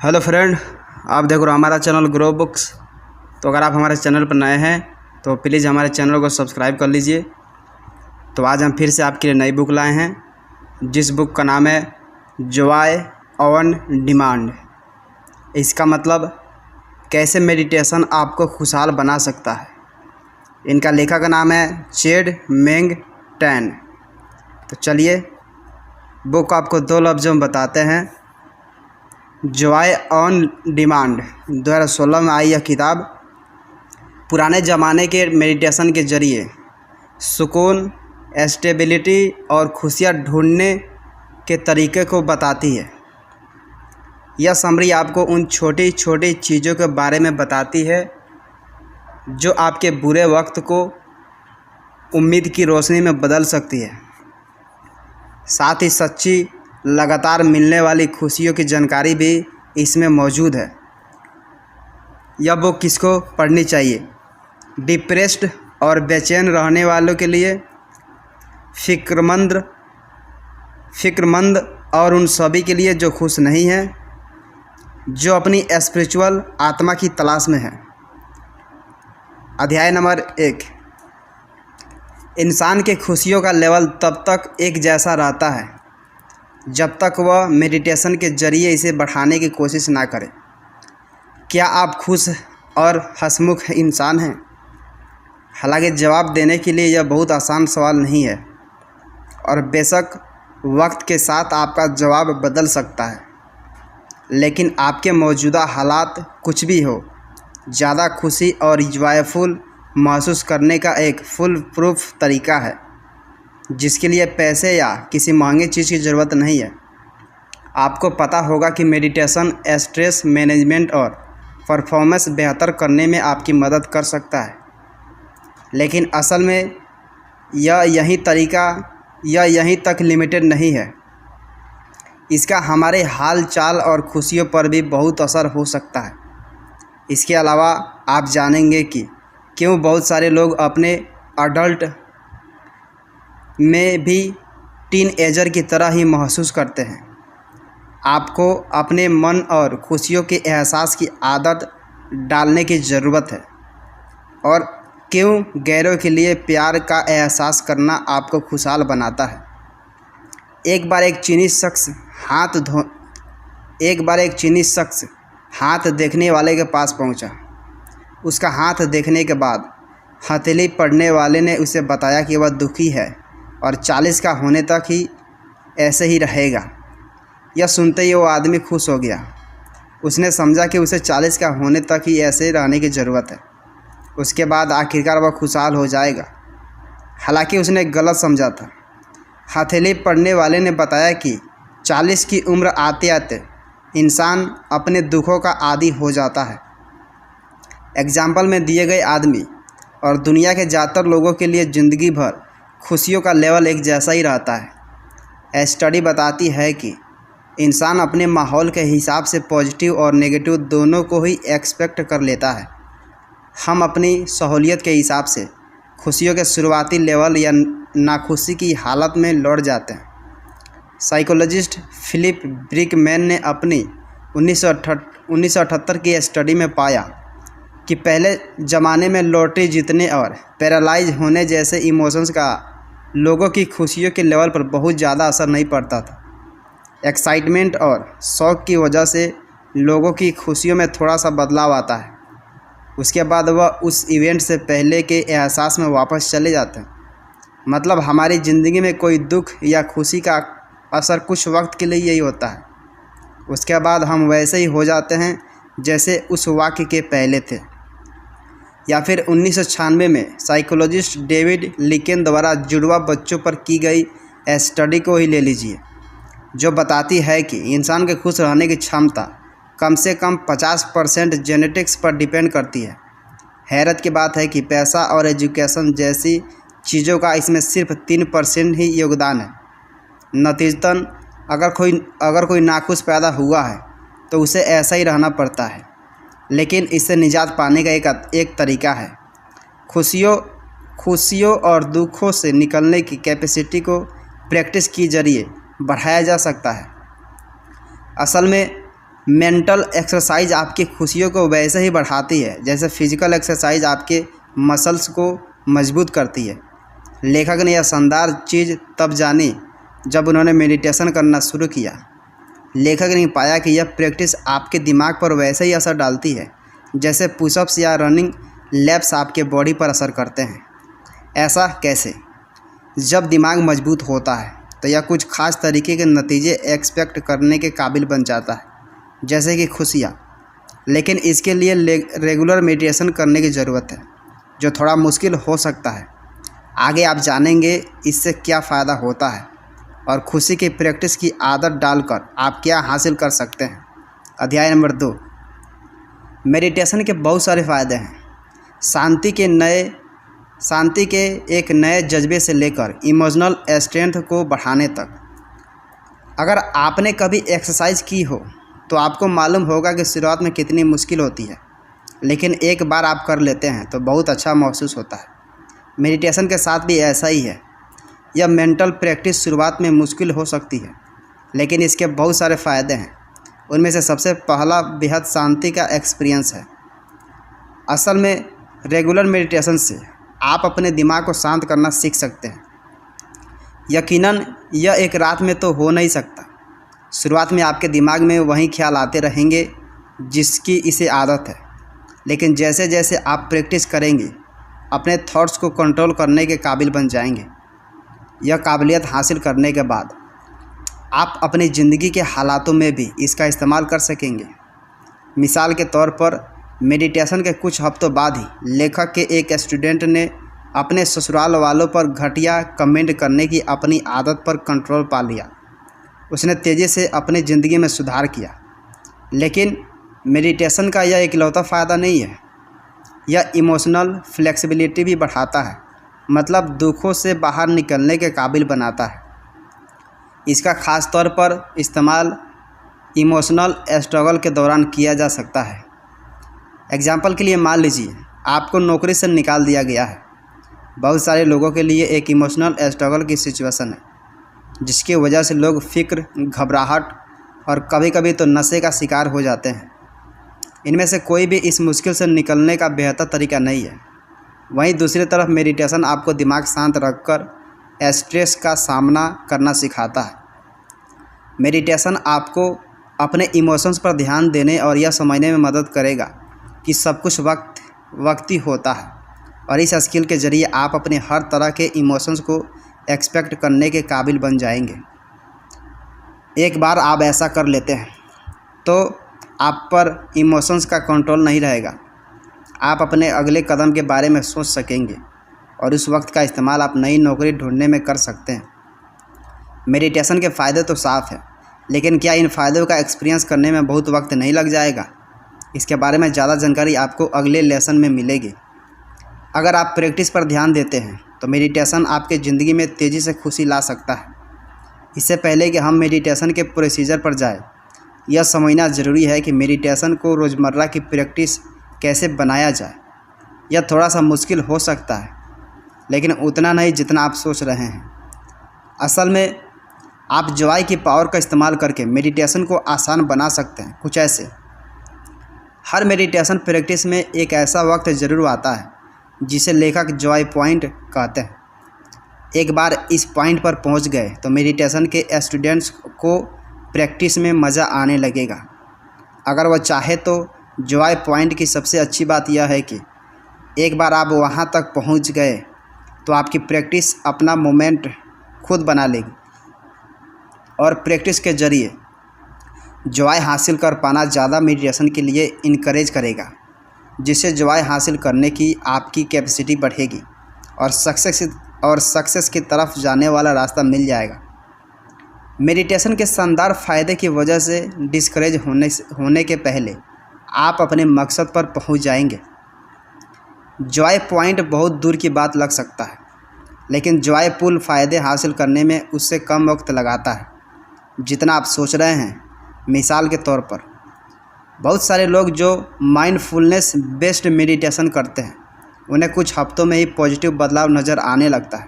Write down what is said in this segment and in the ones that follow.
Hello friend, आप देख रहे हो हमारा चैनल ग्रो बुक्स। तो अगर आप हमारे चैनल पर नए हैं तो प्लीज़ हमारे चैनल को सब्सक्राइब कर लीजिए। तो आज हम फिर से आपके लिए नई बुक लाए हैं, जिस बुक का नाम है जॉय ऑन डिमांड। इसका मतलब कैसे मेडिटेशन आपको खुशहाल बना सकता है। इनका लेखक का नाम है चेड मेंग टैन। तो चलिए बुक आपको दो लफ्ज़ों में बताते हैं। जॉय ऑन डिमांड 2016 में आई यह किताब पुराने ज़माने के मेडिटेशन के ज़रिए सुकून, स्टेबिलिटी और खुशियाँ ढूंढने के तरीके को बताती है। यह समरी आपको उन छोटी छोटी चीज़ों के बारे में बताती है जो आपके बुरे वक्त को उम्मीद की रोशनी में बदल सकती है। साथ ही सच्ची लगातार मिलने वाली खुशियों की जानकारी भी इसमें मौजूद है। यह बुक किसको पढ़नी चाहिए? डिप्रेस्ड और बेचैन रहने वालों के लिए, फ़िक्रमंद और उन सभी के लिए जो खुश नहीं हैं, जो अपनी स्पिरिचुअल आत्मा की तलाश में है। अध्याय नंबर 1। इंसान के खुशियों का लेवल तब तक एक जैसा रहता है जब तक वह मेडिटेशन के ज़रिए इसे बढ़ाने की कोशिश ना करे। क्या आप खुश और हंसमुख इंसान हैं? हालांकि जवाब देने के लिए यह बहुत आसान सवाल नहीं है, और बेशक वक्त के साथ आपका जवाब बदल सकता है। लेकिन आपके मौजूदा हालात कुछ भी हो, ज़्यादा खुशी और जॉयफुल महसूस करने का एक फुल प्रूफ तरीका है, जिसके लिए पैसे या किसी महंगी चीज़ की ज़रूरत नहीं है। आपको पता होगा कि मेडिटेशन स्ट्रेस मैनेजमेंट और परफॉर्मेंस बेहतर करने में आपकी मदद कर सकता है। लेकिन असल में यह यहीं तक लिमिटेड नहीं है। इसका हमारे हाल चाल और खुशियों पर भी बहुत असर हो सकता है। इसके अलावा आप जानेंगे कि क्यों बहुत सारे लोग अपने अडल्ट में भी टीन एजर की तरह ही महसूस करते हैं। आपको अपने मन और खुशियों के एहसास की आदत डालने की ज़रूरत है, और क्यों गैरों के लिए प्यार का एहसास करना आपको खुशहाल बनाता है। एक बार एक चीनी शख्स हाथ देखने वाले के पास पहुंचा। उसका हाथ देखने के बाद हथेली पढ़ने वाले ने उसे बताया कि वह दुखी है और 40 का होने तक ही ऐसे ही रहेगा। यह सुनते ही वो आदमी खुश हो गया। उसने समझा कि उसे 40 का होने तक ही ऐसे रहने की ज़रूरत है। उसके बाद आखिरकार वह खुशहाल हो जाएगा। हालांकि उसने गलत समझा था। हथेली पढ़ने वाले ने बताया कि 40 की उम्र आते आते इंसान अपने दुखों का आदी हो जाता है। एग्जाम्पल में दिए गए आदमी और दुनिया के ज़्यादातर लोगों के लिए ज़िंदगी भर खुशियों का लेवल एक जैसा ही रहता है। स्टडी बताती है कि इंसान अपने माहौल के हिसाब से पॉजिटिव और नेगेटिव दोनों को ही एक्सपेक्ट कर लेता है। हम अपनी सहूलियत के हिसाब से खुशियों के शुरुआती लेवल या नाखुशी की हालत में लौट जाते हैं। साइकोलॉजिस्ट फिलिप ब्रिकमैन ने अपनी 1978 की स्टडी में पाया कि पहले ज़माने में लॉटरी जीतने और पैरालाइज होने जैसे इमोशंस का लोगों की खुशियों के लेवल पर बहुत ज़्यादा असर नहीं पड़ता था। एक्साइटमेंट और शौक़ की वजह से लोगों की खुशियों में थोड़ा सा बदलाव आता है। उसके बाद वह उस इवेंट से पहले के एहसास में वापस चले जाते हैं। मतलब हमारी ज़िंदगी में कोई दुख या खुशी का असर कुछ वक्त के लिए ही होता है। उसके बाद हम वैसे ही हो जाते हैं जैसे उस वाक्य के पहले थे। या फिर 1996 में साइकोलॉजिस्ट डेविड लिकेन द्वारा जुड़वा बच्चों पर की गई स्टडी को ही ले लीजिए, जो बताती है कि इंसान के खुश रहने की क्षमता कम से कम 50% जेनेटिक्स पर डिपेंड करती है। हैरत की बात है कि पैसा और एजुकेशन जैसी चीज़ों का इसमें सिर्फ 3% ही योगदान है। नतीजतन अगर कोई नाखुश पैदा हुआ है तो उसे ऐसा ही रहना पड़ता है। लेकिन इससे निजात पाने का एक तरीका है। खुशियों और दुखों से निकलने की कैपेसिटी को प्रैक्टिस के जरिए बढ़ाया जा सकता है। असल में मेंटल एक्सरसाइज आपकी खुशियों को वैसे ही बढ़ाती है जैसे फिजिकल एक्सरसाइज आपके मसल्स को मजबूत करती है। लेखक ने यह शानदार चीज़ तब जानी जब उन्होंने मेडिटेशन करना शुरू किया। लेखक ने पाया कि यह प्रैक्टिस आपके दिमाग पर वैसे ही असर डालती है जैसे पुशअप्स या रनिंग लैप्स आपके बॉडी पर असर करते हैं। ऐसा कैसे? जब दिमाग मजबूत होता है तो यह कुछ खास तरीके के नतीजे एक्सपेक्ट करने के काबिल बन जाता है, जैसे कि खुशियाँ। लेकिन इसके लिए रेगुलर मेडिटेशन करने की ज़रूरत है, जो थोड़ा मुश्किल हो सकता है। आगे आप जानेंगे इससे क्या फ़ायदा होता है और खुशी की प्रैक्टिस की आदत डालकर आप क्या हासिल कर सकते हैं। अध्याय नंबर 2, मेडिटेशन के बहुत सारे फ़ायदे हैं। शांति के एक नए जज्बे से लेकर इमोशनल स्ट्रेंथ को बढ़ाने तक। अगर आपने कभी एक्सरसाइज की हो तो आपको मालूम होगा कि शुरुआत में कितनी मुश्किल होती है, लेकिन एक बार आप कर लेते हैं तो बहुत अच्छा महसूस होता है। मेडिटेशन के साथ भी ऐसा ही है। यह मेंटल प्रैक्टिस शुरुआत में मुश्किल हो सकती है, लेकिन इसके बहुत सारे फ़ायदे हैं। उनमें से सबसे पहला बेहद शांति का एक्सपीरियंस है। असल में रेगुलर मेडिटेशन से आप अपने दिमाग को शांत करना सीख सकते हैं। यकीनन यह एक रात में तो हो नहीं सकता। शुरुआत में आपके दिमाग में वही ख्याल आते रहेंगे जिसकी इसे आदत है, लेकिन जैसे जैसे आप प्रैक्टिस करेंगे अपने थॉट्स को कंट्रोल करने के काबिल बन जाएंगे। यह काबिलियत हासिल करने के बाद आप अपनी ज़िंदगी के हालातों में भी इसका इस्तेमाल कर सकेंगे। मिसाल के तौर पर मेडिटेशन के कुछ हफ्तों बाद ही लेखक के एक स्टूडेंट ने अपने ससुराल वालों पर घटिया कमेंट करने की अपनी आदत पर कंट्रोल पा लिया। उसने तेज़ी से अपनी ज़िंदगी में सुधार किया। लेकिन मेडिटेशन का यह इकलौता फ़ायदा नहीं है, यह इमोशनल फ्लेक्सिबिलिटी भी बढ़ाता है, मतलब दुखों से बाहर निकलने के काबिल बनाता है। इसका ख़ास तौर पर इस्तेमाल इमोशनल स्ट्रगल के दौरान किया जा सकता है। एग्जाम्पल के लिए मान लीजिए आपको नौकरी से निकाल दिया गया है। बहुत सारे लोगों के लिए एक इमोशनल स्ट्रगल की सिचुएशन है, जिसकी वजह से लोग फिक्र, घबराहट और कभी कभी तो नशे का शिकार हो जाते हैं। इनमें से कोई भी इस मुश्किल से निकलने का बेहतर तरीका नहीं है। वहीं दूसरी तरफ मेडिटेशन आपको दिमाग शांत रखकर स्ट्रेस का सामना करना सिखाता है। मेडिटेशन आपको अपने इमोशंस पर ध्यान देने और यह समझने में मदद करेगा कि सब कुछ वक्ती होता है, और इस स्किल के ज़रिए आप अपने हर तरह के इमोशंस को एक्सपेक्ट करने के काबिल बन जाएंगे। एक बार आप ऐसा कर लेते हैं तो आप पर इमोशंस का कंट्रोल नहीं रहेगा। आप अपने अगले कदम के बारे में सोच सकेंगे और उस वक्त का इस्तेमाल आप नई नौकरी ढूंढने में कर सकते हैं। मेडिटेशन के फ़ायदे तो साफ है, लेकिन क्या इन फ़ायदों का एक्सपीरियंस करने में बहुत वक्त नहीं लग जाएगा? इसके बारे में ज़्यादा जानकारी आपको अगले लेसन में मिलेगी। अगर आप प्रैक्टिस पर ध्यान देते हैं तो मेडिटेशन आपके ज़िंदगी में तेज़ी से खुशी ला सकता है। इससे पहले कि हम मेडिटेशन के प्रोसीजर पर जाएं, यह समझना ज़रूरी है कि मेडिटेशन को रोज़मर्रा की प्रैक्टिस कैसे बनाया जाए। यह थोड़ा सा मुश्किल हो सकता है, लेकिन उतना नहीं जितना आप सोच रहे हैं। असल में आप जॉय की पावर का इस्तेमाल करके मेडिटेशन को आसान बना सकते हैं। कुछ ऐसे, हर मेडिटेशन प्रैक्टिस में एक ऐसा वक्त ज़रूर आता है जिसे लेखक जॉय पॉइंट कहते हैं। एक बार इस पॉइंट पर पहुंच गए तो मेडिटेशन के स्टूडेंट्स को प्रैक्टिस में मज़ा आने लगेगा। अगर वह चाहे तो जॉय पॉइंट की सबसे अच्छी बात यह है कि एक बार आप वहां तक पहुंच गए तो आपकी प्रैक्टिस अपना मोमेंट खुद बना लेगी और प्रैक्टिस के ज़रिए जॉय हासिल कर पाना ज़्यादा मेडिटेशन के लिए इनकरेज करेगा, जिससे जॉय हासिल करने की आपकी कैपेसिटी बढ़ेगी और सक्सेस की तरफ जाने वाला रास्ता मिल जाएगा। मेडिटेशन के शानदार फ़ायदे की वजह से डिस्करेज होने के पहले आप अपने मकसद पर पहुंच जाएंगे। जॉय पॉइंट बहुत दूर की बात लग सकता है, लेकिन जॉय पुल फ़ायदे हासिल करने में उससे कम वक्त लगाता है जितना आप सोच रहे हैं। मिसाल के तौर पर बहुत सारे लोग जो माइंडफुलनेस बेस्ड मेडिटेशन करते हैं उन्हें कुछ हफ्तों में ही पॉजिटिव बदलाव नज़र आने लगता है।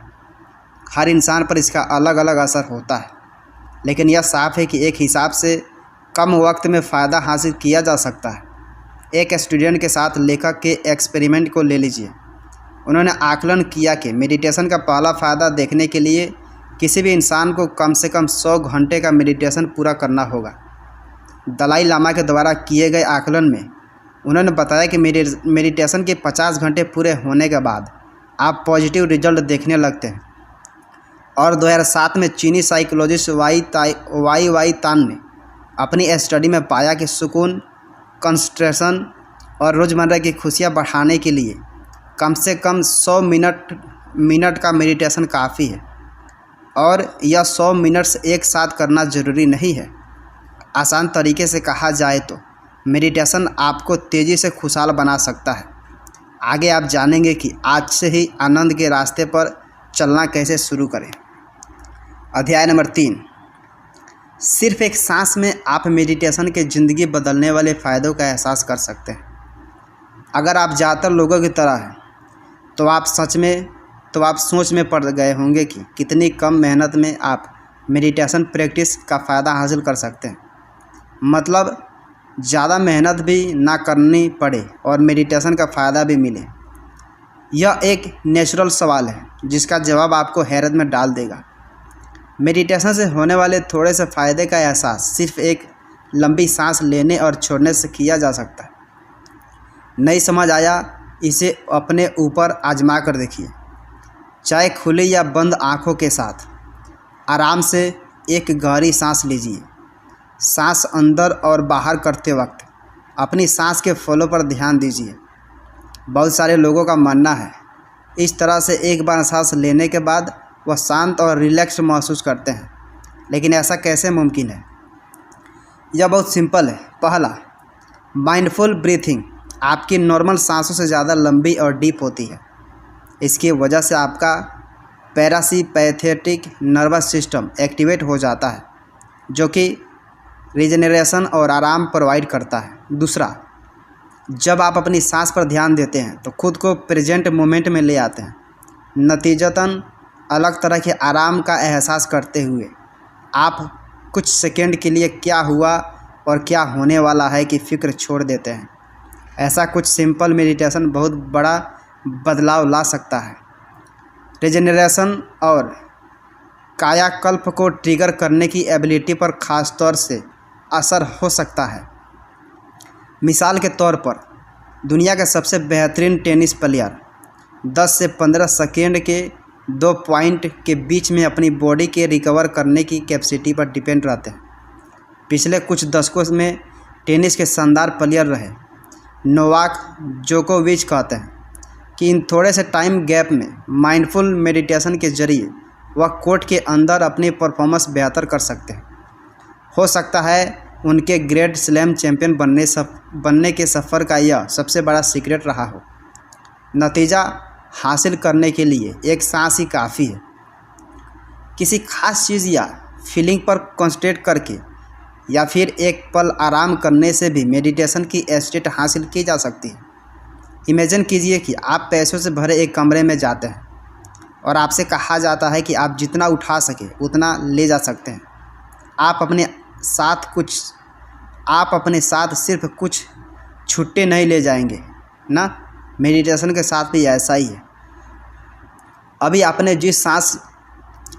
हर इंसान पर इसका अलग अलग असर होता है, लेकिन यह साफ है कि एक हिसाब से कम वक्त में फ़ायदा हासिल किया जा सकता है। एक स्टूडेंट के साथ लेखक के एक्सपेरिमेंट को ले लीजिए। उन्होंने आकलन किया कि मेडिटेशन का पहला फ़ायदा देखने के लिए किसी भी इंसान को कम से कम 100 घंटे का मेडिटेशन पूरा करना होगा। दलाई लामा के द्वारा किए गए आकलन में उन्होंने बताया कि मेडिटेशन के 50 घंटे पूरे होने के बाद आप पॉजिटिव रिजल्ट देखने लगते हैं। और 2007 में चीनी साइकोलॉजिस्ट वाई तान ने अपनी स्टडी में पाया कि सुकून, कंसंट्रेशन और रोज़मर्रा की खुशियाँ बढ़ाने के लिए कम से कम 100 मिनट का मेडिटेशन काफ़ी है। और यह 100 मिनट्स एक साथ करना ज़रूरी नहीं है। आसान तरीके से कहा जाए तो मेडिटेशन आपको तेज़ी से खुशहाल बना सकता है। आगे आप जानेंगे कि आज से ही आनंद के रास्ते पर चलना कैसे शुरू करें। अध्याय नंबर 3, सिर्फ एक सांस में आप मेडिटेशन के ज़िंदगी बदलने वाले फ़ायदों का एहसास कर सकते हैं। अगर आप ज़्यादातर लोगों की तरह हैं तो आप सोच में पड़ गए होंगे कि कितनी कम मेहनत में आप मेडिटेशन प्रैक्टिस का फ़ायदा हासिल कर सकते हैं। मतलब ज़्यादा मेहनत भी ना करनी पड़े और मेडिटेशन का फ़ायदा भी मिले। यह एक नेचुरल सवाल है जिसका जवाब आपको हैरत में डाल देगा। मेडिटेशन से होने वाले थोड़े से फ़ायदे का एहसास सिर्फ एक लंबी सांस लेने और छोड़ने से किया जा सकता है। नहीं समझ आया, इसे अपने ऊपर आजमा कर देखिए। चाहे खुली या बंद आँखों के साथ आराम से एक गहरी सांस लीजिए। सांस अंदर और बाहर करते वक्त अपनी सांस के फ्लो पर ध्यान दीजिए। बहुत सारे लोगों का मानना है इस तरह से एक बार सांस लेने के बाद वह शांत और रिलैक्स महसूस करते हैं, लेकिन ऐसा कैसे मुमकिन है? यह बहुत सिंपल है। पहला, माइंडफुल ब्रीथिंग आपकी नॉर्मल सांसों से ज़्यादा लंबी और डीप होती है। इसकी वजह से आपका पैरासिम्पैथेटिक नर्वस सिस्टम एक्टिवेट हो जाता है, जो कि रिजनरेशन और आराम प्रोवाइड करता है। दूसरा, जब आप अपनी सांस पर ध्यान देते हैं तो खुद को प्रेजेंट मोमेंट में ले आते हैं। नतीजतन अलग तरह के आराम का एहसास करते हुए आप कुछ सेकंड के लिए क्या हुआ और क्या होने वाला है कि फ़िक्र छोड़ देते हैं। ऐसा कुछ सिंपल मेडिटेशन बहुत बड़ा बदलाव ला सकता है। रिजनरेशन और कायाकल्प को ट्रिगर करने की एबिलिटी पर ख़ास तौर से असर हो सकता है। मिसाल के तौर पर दुनिया के सबसे बेहतरीन टेनिस प्लेयर 10 से 15 सेकेंड के 2 पॉइंट के बीच में अपनी बॉडी के रिकवर करने की कैपेसिटी पर डिपेंड रहते हैं। पिछले कुछ दशकों में टेनिस के शानदार प्लेयर रहे नोवाक जोकोविच कहते हैं कि इन थोड़े से टाइम गैप में माइंडफुल मेडिटेशन के जरिए वह कोर्ट के अंदर अपनी परफॉर्मेंस बेहतर कर सकते हैं। हो सकता है उनके ग्रैंड स्लैम चैंपियन बनने के सफ़र का यह सबसे बड़ा सीक्रेट रहा हो। नतीजा हासिल करने के लिए एक सांस ही काफ़ी है। किसी खास चीज़ या फीलिंग पर कंसंट्रेट करके या फिर एक पल आराम करने से भी मेडिटेशन की स्टेट हासिल की जा सकती है। इमेजिन कीजिए कि आप पैसों से भरे एक कमरे में जाते हैं और आपसे कहा जाता है कि आप जितना उठा सके उतना ले जा सकते हैं। आप अपने साथ सिर्फ कुछ छुट्टे नहीं ले जाएंगे ना। मेडिटेशन के साथ भी ऐसा ही है। अभी आपने जिस सांस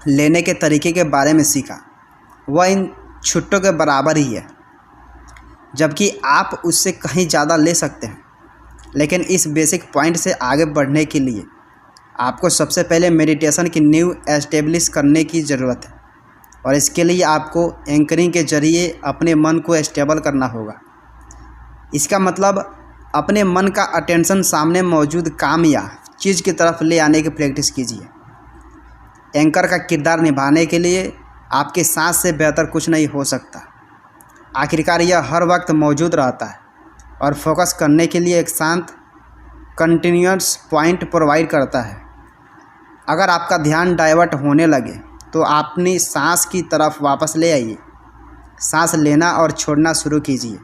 लेने के तरीके के बारे में सीखा वह इन छुट्टों के बराबर ही है, जबकि आप उससे कहीं ज़्यादा ले सकते हैं। लेकिन इस बेसिक पॉइंट से आगे बढ़ने के लिए आपको सबसे पहले मेडिटेशन की नींव एस्टेब्लिश करने की ज़रूरत है, और इसके लिए आपको एंकरिंग के ज़रिए अपने मन को स्टेबल करना होगा। इसका मतलब अपने मन का अटेंशन सामने मौजूद काम या चीज़ की तरफ ले आने की प्रैक्टिस कीजिए। एंकर का किरदार निभाने के लिए आपके सांस से बेहतर कुछ नहीं हो सकता। आखिरकार यह हर वक्त मौजूद रहता है और फोकस करने के लिए एक शांत कंटिन्यूअस पॉइंट प्रोवाइड करता है। अगर आपका ध्यान डाइवर्ट होने लगे तो अपनी सांस की तरफ वापस ले आइए। सांस लेना और छोड़ना शुरू कीजिए।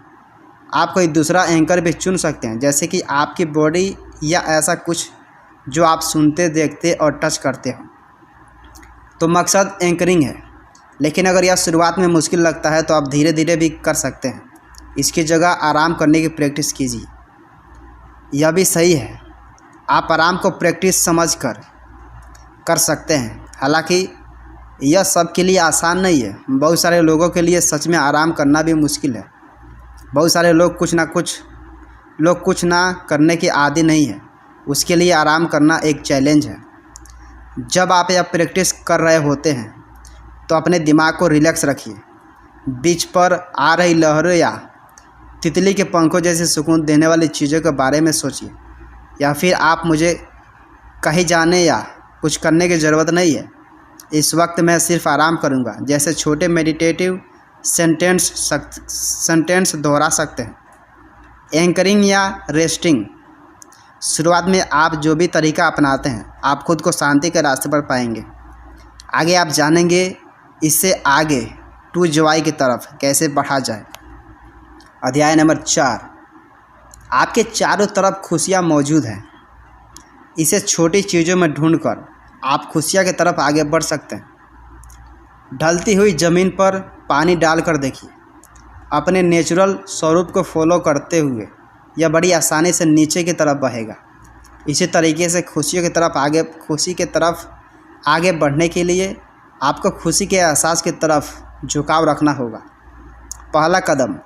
आप कोई दूसरा एंकर भी चुन सकते हैं, जैसे कि आपकी बॉडी या ऐसा कुछ जो आप सुनते, देखते और टच करते हो। तो मकसद एंकरिंग है। लेकिन अगर यह शुरुआत में मुश्किल लगता है तो आप धीरे धीरे भी कर सकते हैं। इसकी जगह आराम करने की प्रैक्टिस कीजिए। यह भी सही है, आप आराम को प्रैक्टिस समझ कर सकते हैं। हालांकि यह सबके लिए आसान नहीं है। बहुत सारे लोगों के लिए सच में आराम करना भी मुश्किल है। बहुत सारे लोग कुछ ना करने के आदी नहीं है। उसके लिए आराम करना एक चैलेंज है। जब आप यह प्रैक्टिस कर रहे होते हैं तो अपने दिमाग को रिलैक्स रखिए। बीच पर आ रही लहरों या तितली के पंखों जैसे सुकून देने वाली चीज़ों के बारे में सोचिए। या फिर आप मुझे कहीं जाने या कुछ करने की ज़रूरत नहीं है, इस वक्त मैं सिर्फ आराम करूंगा जैसे छोटे मेडिटेटिव सेंटेंस दोहरा सकते हैं। एंकरिंग या रेस्टिंग। शुरुआत में आप जो भी तरीका अपनाते हैं आप खुद को शांति के रास्ते पर पाएंगे। आगे आप जानेंगे इससे आगे टू जॉय की तरफ कैसे बढ़ा जाए। अध्याय नंबर 4। आपके चारों तरफ खुशियाँ मौजूद हैं। इसे छोटी चीज़ों में ढूंढकर आप खुशियाँ की तरफ आगे बढ़ सकते हैं। ढलती हुई ज़मीन पर पानी डालकर देखिए। अपने नेचुरल स्वरूप को फॉलो करते हुए यह बड़ी आसानी से नीचे की तरफ बहेगा। इसी तरीके से खुशी की तरफ आगे बढ़ने के लिए आपको खुशी के एहसास की तरफ झुकाव रखना होगा। पहला कदम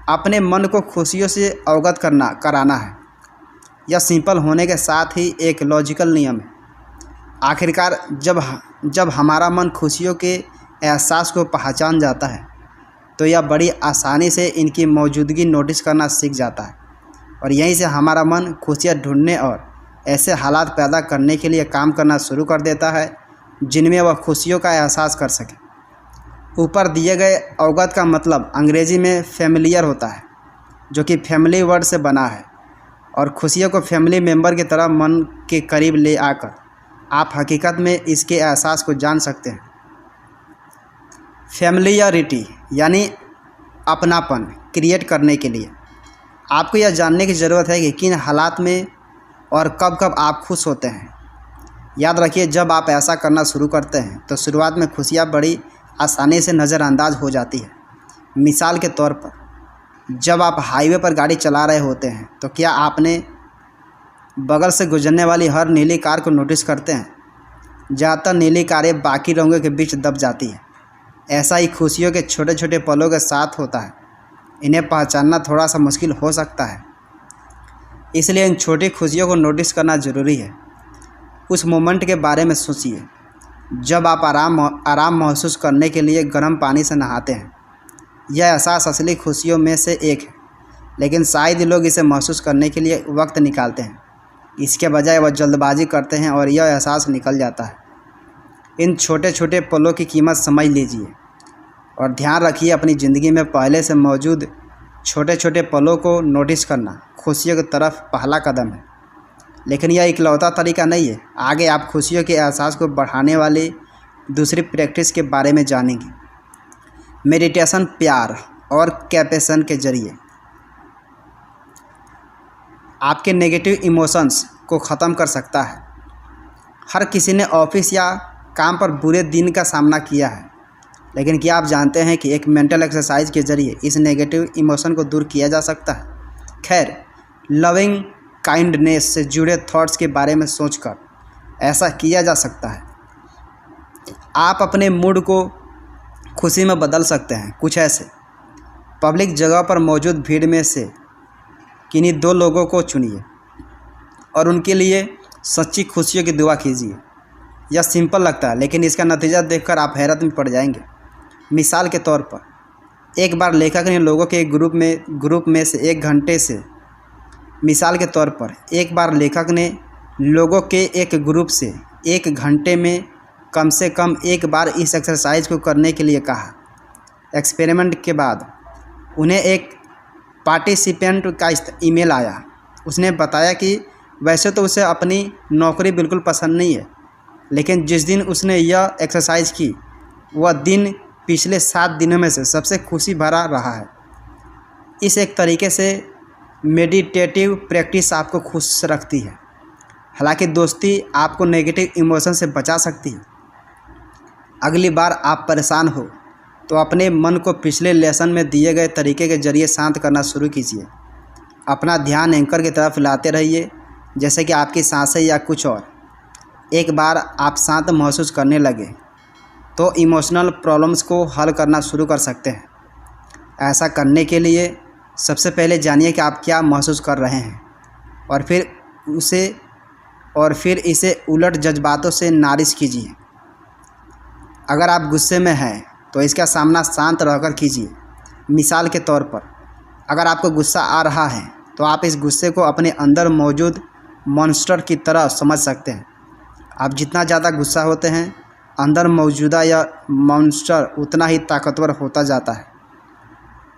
अपने मन को खुशियों से अवगत कराना है। यह सिंपल होने के साथ ही एक लॉजिकल नियम है। आखिरकार जब हमारा मन खुशियों के एहसास को पहचान जाता है तो यह बड़ी आसानी से इनकी मौजूदगी नोटिस करना सीख जाता है और यहीं से हमारा मन खुशियाँ ढूंढने और ऐसे हालात पैदा करने के लिए काम करना शुरू कर देता है जिनमें वह खुशियों का एहसास कर सके। ऊपर दिए गए अवगत का मतलब अंग्रेजी में फैमिलियर होता है, जो कि फैमिली वर्ड से बना है, और खुशियों को फैमिली मेंबर की तरह मन के करीब ले आकर आप हकीकत में इसके एहसास को जान सकते हैं। फैमिलियरिटी यानी अपनापन क्रिएट करने के लिए आपको यह जानने की ज़रूरत है कि किन हालात में और कब कब आप खुश होते हैं। याद रखिए, जब आप ऐसा करना शुरू करते हैं तो शुरुआत में खुशियाँ बड़ी आसानी से नज़रअंदाज हो जाती है। मिसाल के तौर पर, जब आप हाईवे पर गाड़ी चला रहे होते हैं तो क्या आपने बगल से गुजरने वाली हर नीली कार को नोटिस करते हैं? ज़्यादातर नीली कारें बाकी रंगों के बीच दब जाती हैं। ऐसा ही खुशियों के छोटे छोटे पलों के साथ होता है। इन्हें पहचानना थोड़ा सा मुश्किल हो सकता है, इसलिए इन छोटी खुशियों को नोटिस करना ज़रूरी है। उस मोमेंट के बारे में सोचिए जब आप आराम महसूस करने के लिए गर्म पानी से नहाते हैं। यह एहसास असली खुशियों में से एक है, लेकिन शायद लोग इसे महसूस करने के लिए वक्त निकालते हैं। इसके बजाय वह जल्दबाजी करते हैं और यह एहसास निकल जाता है। इन छोटे छोटे पलों की कीमत समझ लीजिए और ध्यान रखिए, अपनी ज़िंदगी में पहले से मौजूद छोटे छोटे पलों को नोटिस करना खुशियों की तरफ पहला कदम है। लेकिन यह इकलौता तरीका नहीं है। आगे आप खुशियों के एहसास को बढ़ाने वाली दूसरी प्रैक्टिस के बारे में जानेंगे। मेडिटेशन प्यार और कैपेशन के जरिए आपके नेगेटिव इमोशंस को ख़त्म कर सकता है। हर किसी ने ऑफिस या काम पर बुरे दिन का सामना किया है, लेकिन क्या आप जानते हैं कि एक मेंटल एक्सरसाइज के ज़रिए इस नेगेटिव इमोशन को दूर किया जा सकता है? खैर, लविंग काइंडनेस से जुड़े थॉट्स के बारे में सोचकर ऐसा किया जा सकता है। आप अपने मूड को खुशी में बदल सकते हैं। कुछ ऐसे पब्लिक जगह पर मौजूद भीड़ में से किन्हीं दो लोगों को चुनिए और उनके लिए सच्ची खुशियों की दुआ कीजिए। यह सिंपल लगता है, लेकिन इसका नतीजा देखकर आप हैरत में पड़ जाएंगे। मिसाल के तौर पर, एक बार लेखक ने लोगों के ग्रुप में से 1 घंटे से मिसाल के तौर पर एक बार लेखक ने लोगों के एक ग्रुप से 1 घंटे में कम से कम एक बार इस एक्सरसाइज को करने के लिए कहा। एक्सपेरिमेंट के बाद उन्हें एक पार्टिसिपेंट का ईमेल आया। उसने बताया कि वैसे तो उसे अपनी नौकरी बिल्कुल पसंद नहीं है, लेकिन जिस दिन उसने यह एक्सरसाइज की वह दिन पिछले 7 दिनों में से सबसे खुशी भरा रहा है। इस एक तरीके से मेडिटेटिव प्रैक्टिस आपको खुश रखती है। हालांकि दोस्ती आपको नेगेटिव इमोशन से बचा सकती है। अगली बार आप परेशान हो तो अपने मन को पिछले लेसन में दिए गए तरीके के ज़रिए शांत करना शुरू कीजिए। अपना ध्यान एंकर की तरफ लाते रहिए, जैसे कि आपकी सांसें या कुछ और। एक बार आप शांत महसूस करने लगे तो इमोशनल प्रॉब्लम्स को हल करना शुरू कर सकते हैं। ऐसा करने के लिए सबसे पहले जानिए कि आप क्या महसूस कर रहे हैं और फिर इसे उलट जज्बातों से नारिश कीजिए। अगर आप गुस्से में हैं तो इसका सामना शांत रहकर कीजिए। मिसाल के तौर पर, अगर आपको गुस्सा आ रहा है तो आप इस गुस्से को अपने अंदर मौजूद मॉन्स्टर की तरह समझ सकते हैं। आप जितना ज़्यादा गुस्सा होते हैं, अंदर मौजूदा या मॉन्स्टर उतना ही ताकतवर होता जाता है,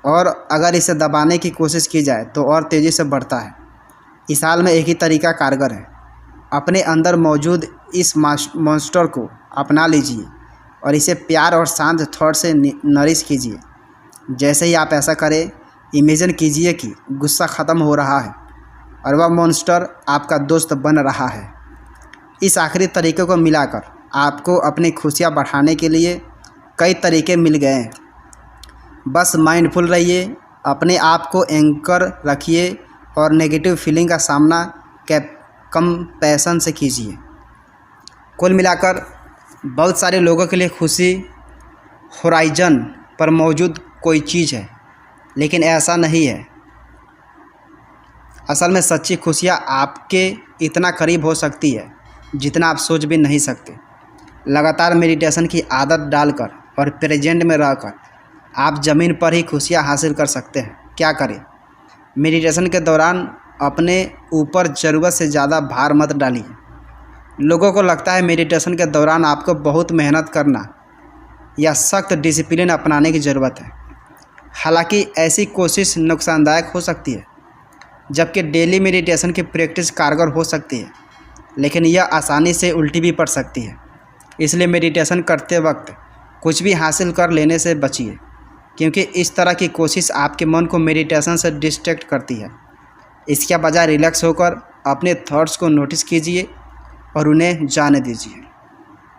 और अगर इसे दबाने की कोशिश की जाए तो और तेज़ी से बढ़ता है। इस हाल में एक ही तरीका कारगर है। अपने अंदर मौजूद इस मॉन्स्टर को अपना लीजिए और इसे प्यार और शांत थॉट से नरिश कीजिए। जैसे ही आप ऐसा करें, इमेजिन कीजिए कि गुस्सा ख़त्म हो रहा है और वह मॉन्स्टर आपका दोस्त बन रहा है। इस आखिरी तरीके को मिलाकर आपको अपनी खुशियाँ बढ़ाने के लिए कई तरीके मिल गए हैं। बस माइंडफुल रहिए, अपने आप को एंकर रखिए और नेगेटिव फीलिंग का सामना कंपैशन से कीजिए। कुल मिलाकर बहुत सारे लोगों के लिए खुशी होराइजन पर मौजूद कोई चीज़ है, लेकिन ऐसा नहीं है। असल में सच्ची खुशियाँ आपके इतना करीब हो सकती है जितना आप सोच भी नहीं सकते। लगातार मेडिटेशन की आदत डालकर और प्रेजेंट में रहकर आप ज़मीन पर ही खुशियाँ हासिल कर सकते हैं। क्या करें? मेडिटेशन के दौरान अपने ऊपर ज़रूरत से ज़्यादा भार मत डालिए। लोगों को लगता है मेडिटेशन के दौरान आपको बहुत मेहनत करना या सख्त डिसिप्लिन अपनाने की ज़रूरत है। हालांकि ऐसी कोशिश नुकसानदायक हो सकती है, जबकि डेली मेडिटेशन की प्रैक्टिस कारगर हो सकती है, लेकिन यह आसानी से उल्टी भी पड़ सकती है। इसलिए मेडिटेशन करते वक्त कुछ भी हासिल कर लेने से बचिए, क्योंकि इस तरह की कोशिश आपके मन को मेडिटेशन से डिस्ट्रैक्ट करती है। इसके बजाय रिलैक्स होकर अपने थॉट्स को नोटिस कीजिए और उन्हें जाने दीजिए।